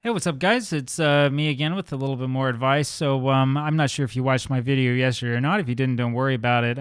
Hey, what's up, guys? It's me again with a little bit more advice. So, I'm not sure if you watched my video yesterday or not. If you didn't, don't worry about it.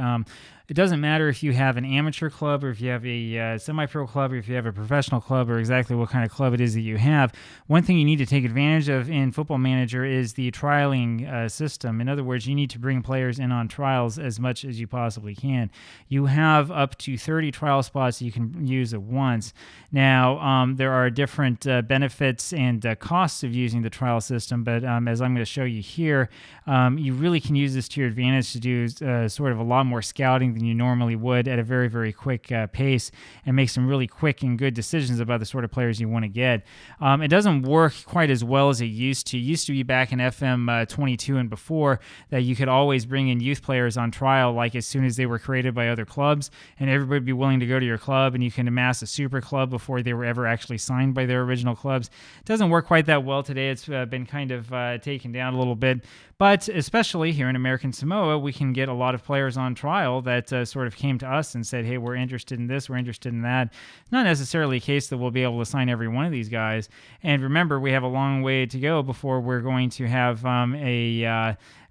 It doesn't matter if you have an amateur club or if you have a semi-pro club or if you have a professional club or exactly what kind of club it is that you have. One thing you need to take advantage of in Football Manager is the trialing system. In other words, you need to bring players in on trials as much as you possibly can. You have up to 30 trial spots you can use at once. Now, there are different benefits and costs of using the trial system, but as I'm going to show you here, you really can use this to your advantage to do sort of a lot more scouting than you normally would at a very, very quick pace and make some really quick and good decisions about the sort of players you want to get. It doesn't work quite as well as it used to. It used to be back in FM 22 and before that you could always bring in youth players on trial like as soon as they were created by other clubs, and everybody would be willing to go to your club and you can amass a super club before they were ever actually signed by their original clubs. It doesn't work quite that well today. It's been kind of taken down a little bit. But especially here in American Samoa, we can get a lot of players on trial that sort of came to us and said, hey, we're interested in this, we're interested in that. Not necessarily a case that we'll be able to sign every one of these guys. And remember, we have a long way to go before we're going to have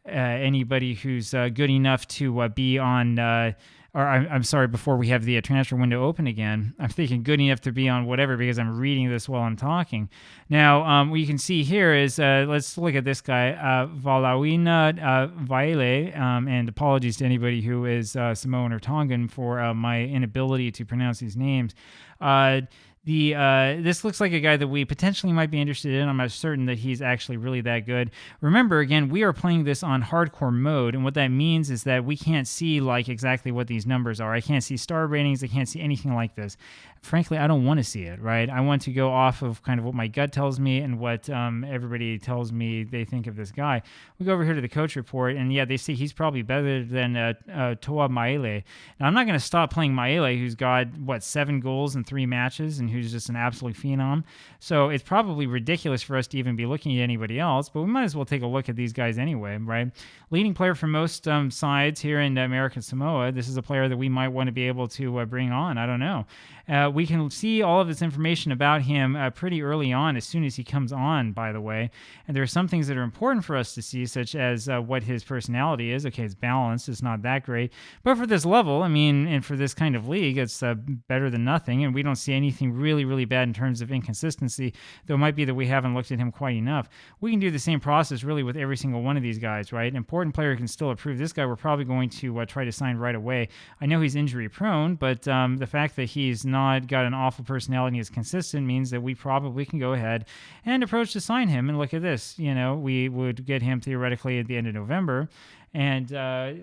anybody who's good enough to be on I'm sorry, before we have the transfer window open again. I'm thinking good enough to be on whatever because I'm reading this while I'm talking. Now, what you can see here is, let's look at this guy, Valawina Vaile, and apologies to anybody who is Samoan or Tongan for my inability to pronounce these names. This looks like a guy that we potentially might be interested in. I'm not certain that he's actually really that good. Remember, again, we are playing this on hardcore mode, and what that means is that we can't see like exactly what these numbers are. I can't see star ratings. I can't see anything like this. Frankly, I don't want to see it, right? I want to go off of kind of what my gut tells me and what everybody tells me they think of this guy. We go over here to the coach report, and yeah, they see he's probably better than Toa Maele. Now, I'm not going to stop playing Maele, who's got, 7 goals in 3 matches and who's just an absolute phenom. So it's probably ridiculous for us to even be looking at anybody else, but we might as well take a look at these guys anyway, right? Leading player for most sides here in American Samoa. This is a player that we might want to be able to bring on. I don't know. We can see all of this information about him pretty early on, as soon as he comes on, by the way. And there are some things that are important for us to see, such as what his personality is. Okay, it's balanced. It's not that great. But for this level, I mean, and for this kind of league, it's better than nothing. And we don't see anything really, really bad in terms of inconsistency, though it might be that we haven't looked at him quite enough. We can do the same process really with every single one of these guys, right? An important player can still improve. This guy we're probably going to try to sign right away. I know he's injury prone, but the fact that he's not got an awful personality and is consistent means that we probably can go ahead and approach to sign him. And look at this, we would get him theoretically at the end of November. And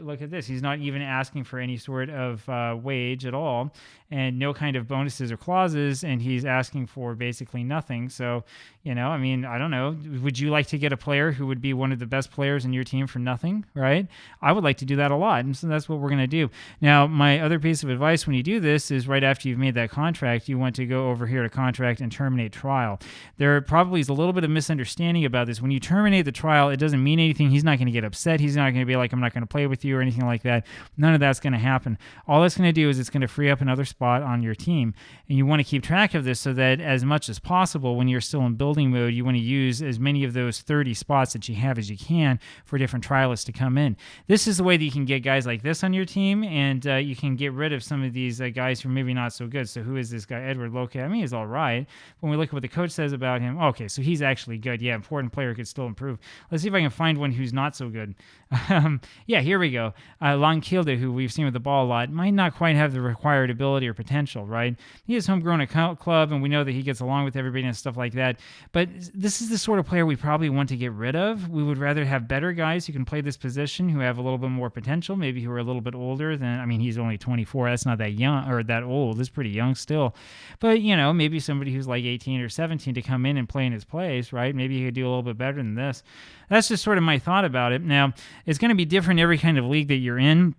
look at this. He's not even asking for any sort of wage at all and no kind of bonuses or clauses. And he's asking for basically nothing. So, I mean, I don't know. Would you like to get a player who would be one of the best players in your team for nothing, right? I would like to do that a lot. And so that's what we're going to do. Now, my other piece of advice when you do this is right after you've made that contract, you want to go over here to contract and terminate trial. There probably is a little bit of misunderstanding about this. When you terminate the trial, it doesn't mean anything. He's not going to get upset. He's not going to be like, I'm not going to play with you or anything like that. None of that's going to happen. All it's going to do is it's going to free up another spot on your team. And you want to keep track of this so that as much as possible, when you're still in building mode, you want to use as many of those 30 spots that you have as you can for different trialists to come in. This is the way that you can get guys like this on your team, and you can get rid of some of these guys who are maybe not so good. So who is this guy? Edward Loke. I mean, he's all right. When we look at what the coach says about him, okay, so he's actually good. Yeah, important player, could still improve. Let's see if I can find one who's not so good. Yeah, here we go. Lankilde, who we've seen with the ball a lot, might not quite have the required ability or potential, right? He is homegrown at club, and we know that he gets along with everybody and stuff like that. But this is the sort of player we probably want to get rid of. We would rather have better guys who can play this position, who have a little bit more potential, maybe who are a little bit older than, I mean, he's only 24. That's not that young or that old. It's pretty young still. But, maybe somebody who's like 18 or 17 to come in and play in his place, right? Maybe he could do a little bit better than this. That's just sort of my thought about it. Now, it's going to be different every kind of league that you're in.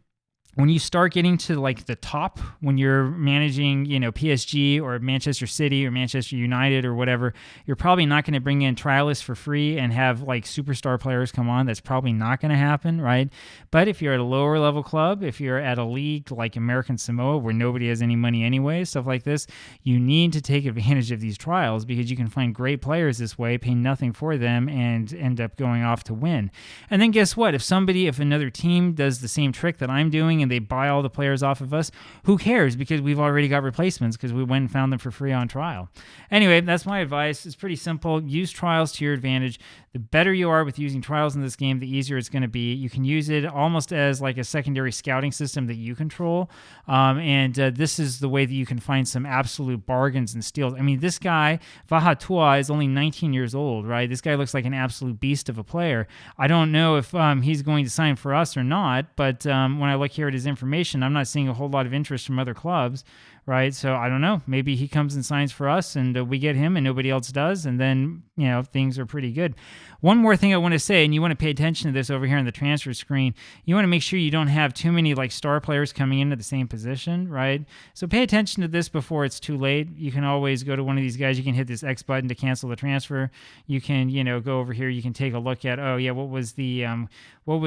when you start getting to like the top, when you're managing, PSG or Manchester City or Manchester United or whatever, you're probably not going to bring in trialists for free and have like superstar players come on. That's probably not going to happen, right? But if you're at a lower level club, if you're at a league like American Samoa where nobody has any money anyway, stuff like this, you need to take advantage of these trials because you can find great players this way, pay nothing for them, and end up going off to win. And then guess what? If another team does the same trick that I'm doing and they buy all the players off of us, who cares? Because we've already got replacements because we went and found them for free on trial. Anyway, that's my advice. It's pretty simple. Use trials to your advantage. The better you are with using trials in this game, the easier it's going to be. You can use it almost as like a secondary scouting system that you control. This is the way that you can find some absolute bargains and steals. I mean, this guy, Vahatua, is only 19 years old, right? This guy looks like an absolute beast of a player. I don't know if he's going to sign for us or not, but when I look here at his information, I'm not seeing a whole lot of interest from other clubs, right? So I don't know. Maybe he comes and signs for us and we get him and nobody else does. And then, things are pretty good. One more thing I want to say, and you want to pay attention to this over here on the transfer screen, you want to make sure you don't have too many like star players coming into the same position, right? So pay attention to this before it's too late. You can always go to one of these guys. You can hit this X button to cancel the transfer. You can, go over here. You can take a look at, what was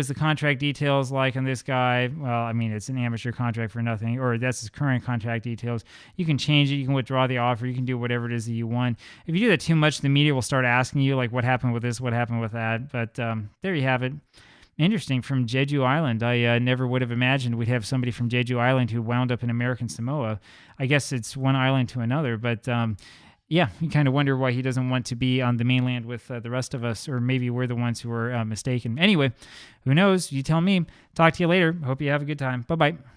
the contract details like on this guy? Well, I mean, it's an amateur contract for nothing, or that's his current contract details. You can change it. You can withdraw the offer. You can do whatever it is that you want. If you do that too much, the media will start asking you, like, what happened with this? What happened with that? But there you have it. Interesting, from Jeju Island. I never would have imagined we'd have somebody from Jeju Island who wound up in American Samoa. I guess it's one island to another, but yeah, you kind of wonder why he doesn't want to be on the mainland with the rest of us, or maybe we're the ones who are mistaken. Anyway, who knows? You tell me. Talk to you later. Hope you have a good time. Bye-bye.